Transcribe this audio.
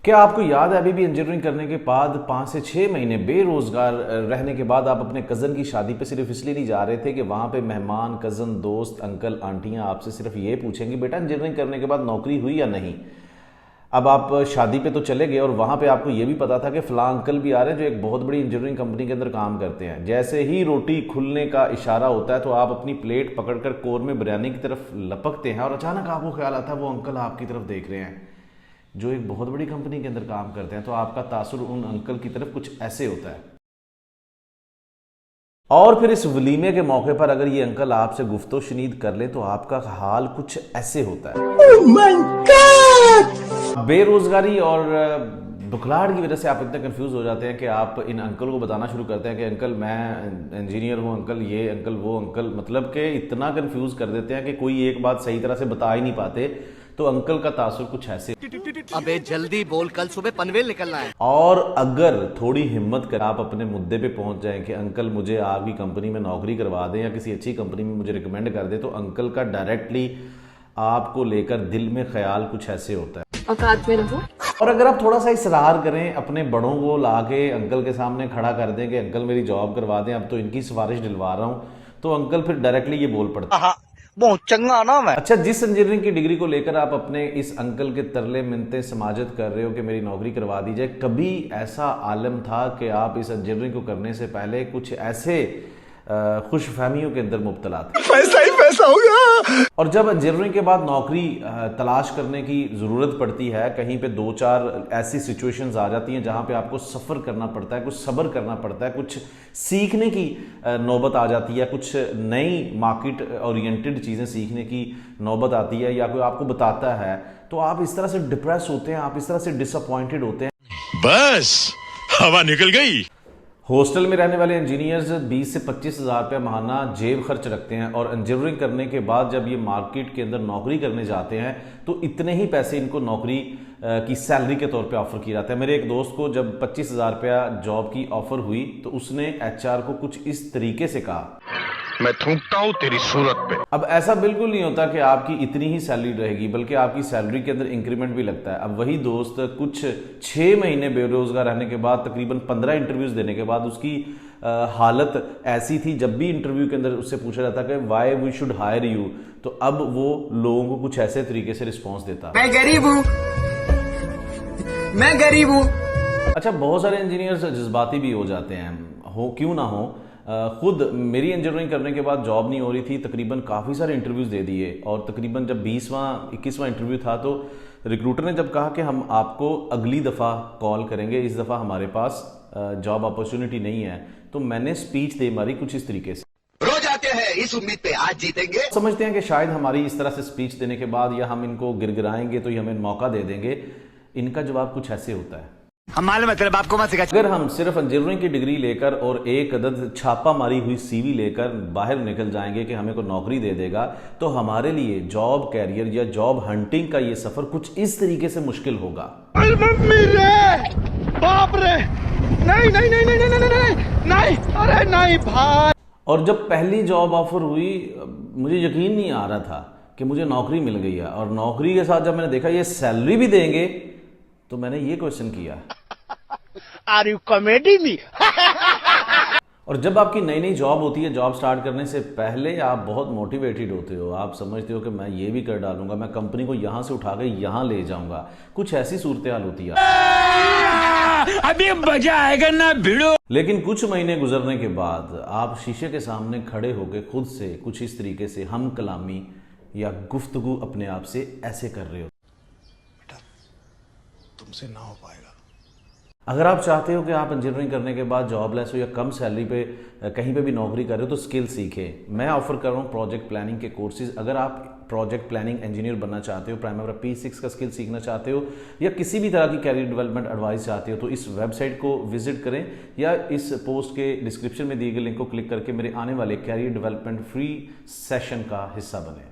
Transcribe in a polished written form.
क्या आपको याद है अभी भी इंजीनियरिंग करने के बाद 5 से 6 महीने बेरोजगार रहने के बाद आप अपने कज़न की शादी पे सिर्फ इसलिए नहीं जा रहे थे कि वहाँ पे मेहमान, कज़न, दोस्त, अंकल, आंटियाँ आपसे सिर्फ ये पूछेंगे बेटा इंजीनियरिंग करने के बाद नौकरी हुई या नहीं। अब आप शादी पे तो चले गए और वहाँ पे आपको ये भी पता था कि फलां अंकल भी आ रहे हैं जो एक बहुत बड़ी इंजीनियरिंग कंपनी के अंदर काम करते हैं। जैसे ही रोटी खुलने का इशारा होता है तो आप अपनी प्लेट पकड़कर कोरमे बिरयानी की तरफ लपकते हैं और अचानक आपको ख्याल आता है वो अंकल आपकी तरफ देख रहे हैं जो एक बहुत बड़ी कंपनी के अंदर काम करते हैं। तो आपका तासुर उन अंकल की तरफ कुछ ऐसे होता है। और फिर इस वलीमे के मौके पर अगर ये अंकल आपसे गुफ्तो शनीद कर ले तो आपका हाल कुछ ऐसे होता है। oh my God! बेरोजगारी और बुखलाहट की वजह से आप इतने कंफ्यूज हो जाते हैं कि आप इन अंकल को बताना शुरू करते हैं कि अंकल मैं इंजीनियर हूं, अंकल ये, अंकल वो, अंकल, मतलब कि इतना कंफ्यूज कर देते हैं कि कोई एक बात सही तरह से बता ही नहीं पाते। तो अंकल का तासुर कुछ ऐसे। अबे जल्दी बोल, कल सुबह पनवेल निकलना है। और अगर थोड़ी हिम्मत कर आप अपने मुद्दे पे पहुंच जाएं कि अंकल मुझे आपकी कंपनी में नौकरी करवा दें या किसी अच्छी कंपनी में मुझे रिकमेंड कर दें, तो अंकल का डायरेक्टली आपको लेकर दिल में ख्याल कुछ ऐसे होता है, औकात में रहो। और अगर आप थोड़ा सा इसरार करें, अपने बड़ों को लाके अंकल के सामने खड़ा कर दें कि अंकल मेरी जॉब करवा दें, अब तो इनकी सिफारिश दिलवा रहा हूं, तो अंकल फिर डायरेक्टली ये बोल पड़ता है बहुत चंगा ना मैं। अच्छा, जिस इंजीनियरिंग की डिग्री को लेकर आप अपने इस अंकल के तरले मिन्नतें समाजत कर रहे हो कि मेरी नौकरी करवा दी जाए, कभी ऐसा आलम था कि आप इस इंजीनियरिंग को करने से पहले कुछ ऐसे खुशफहमियों के अंदर मुब्तला थे? पैसा ही पैसा होगा। और जब इंजीनियरिंग के बाद नौकरी तलाश करने की ज़रूरत पड़ती है, कहीं पे 2-4 ऐसी सिचुएशंस आ जाती हैं जहाँ पे आपको सफ़र करना पड़ता है, कुछ सब्र करना पड़ता है, कुछ सीखने की नौबत आ जाती है, कुछ नई मार्केट ओरिएंटेड चीज़ें सीखने की नौबत आती है, या कोई आपको बताता है, तो आप इस तरह से डिप्रेस होते हैं, आप इस तरह से डिसअपॉइंटेड होते हैं। बस हवा निकल गई। हॉस्टल में रहने वाले इंजीनियर्स 20 से 25 हज़ार रुपया महाना जेब खर्च रखते हैं, और इंजीनियरिंग करने के बाद जब ये मार्केट के अंदर नौकरी करने जाते हैं तो इतने ही पैसे इनको नौकरी की सैलरी के तौर पे ऑफर किया जाता है। मेरे एक दोस्त को जब 25 हज़ार रुपया जॉब की ऑफर हुई तो उसने एचआर को कुछ इस तरीके से कहा, मैं थूकता हूं तेरी सूरत पे। अब ऐसा बिल्कुल नहीं होता कि आपकी इतनी ही सैलरी रहेगी, बल्कि आपकी सैलरी के अंदर इंक्रीमेंट भी लगता है। अब वही दोस्त कुछ 6 महीने बेरोजगार रहने के बाद, तकरीबन 15 इंटरव्यूज देने के बाद उसकी हालत ऐसी थी, जब भी इंटरव्यू के अंदर उससे पूछा जाता कि why we should hire you, तो अब वो लोगों को कुछ ऐसे तरीके से रिस्पॉन्स देता। मैं गरीब हूँ, मैं गरीब हूँ। अच्छा, बहुत सारे इंजीनियर्स जज्बाती भी हो जाते हैं, हो क्यों ना हो। खुद मेरी इंजीनियरिंग करने के बाद जॉब नहीं हो रही थी, तकरीबन काफ़ी सारे इंटरव्यूज़ दे दिए, और तकरीबन जब 20वां-21वां इंटरव्यू था तो रिक्रूटर ने जब कहा कि हम आपको अगली दफ़ा कॉल करेंगे, इस दफ़ा हमारे पास जॉब अपॉर्चुनिटी नहीं है, तो मैंने स्पीच दे मारी कुछ इस तरीके से। रोज आते हैं इस उम्मीद पे आज जीतेंगे। समझते हैं कि शायद हमारी इस तरह से स्पीच देने के बाद या हम इनको गिरगिराएंगे तो ये हमें मौका दे देंगे। इनका जवाब कुछ ऐसे होता है, हम मालूम है तेरे बाप को मत सिखा। अगर हम सिर्फ इंजीनियरिंग की डिग्री लेकर और एक अदद छापा मारी हुई सीवी लेकर बाहर निकल जाएंगे कि हमें को नौकरी दे देगा, तो हमारे लिए जॉब कैरियर या जॉब हंटिंग का ये सफर कुछ इस तरीके से मुश्किल होगा। मम्मी रे, बाप रे, नहीं नहीं नहीं नहीं नहीं नहीं नहीं नहीं, अरे नहीं भाई। और जब पहली जॉब ऑफर हुई, मुझे यकीन नहीं आ रहा था कि मुझे नौकरी मिल गई है, और नौकरी के साथ जब मैंने देखा ये सैलरी भी देंगे, तो मैंने ये क्वेश्चन किया, आर यू कॉमेडी मी? और जब आपकी नई नई जॉब होती है, जॉब स्टार्ट करने से पहले आप बहुत मोटिवेटेड होते हो, आप समझते हो कि मैं ये भी कर डालूंगा, मैं कंपनी को यहां से उठा के यहां ले जाऊंगा, कुछ ऐसी सूरत हाल होती है। अभी मजा आएगा ना भिड़ो। लेकिन कुछ महीने गुजरने के बाद आप शीशे के सामने खड़े होकर खुद से कुछ इस तरीके से हम कलामी या गुफ्तगू अपने आप से ऐसे कर रहे हो, तुमसे ना हो पाएगा। अगर आप चाहते हो कि आप इंजीनियरिंग करने के बाद जॉबलेस हो या कम सैलरी पे कहीं पे भी नौकरी कर रहे हो, तो स्किल सीखें। मैं ऑफर कर रहा हूँ प्रोजेक्ट प्लानिंग के कोर्सेज। अगर आप प्रोजेक्ट प्लानिंग इंजीनियर बनना चाहते हो, प्राइमरी P6 का स्किल सीखना चाहते हो, या किसी भी तरह की कैरियर डेवलपमेंट एडवाइस चाहते हो, तो इस वेबसाइट को विजिट करें, या इस पोस्ट के डिस्क्रिप्शन में दिए गए लिंक को क्लिक करके मेरे आने वाले कैरियर डेवलपमेंट फ्री सेशन का हिस्सा बने।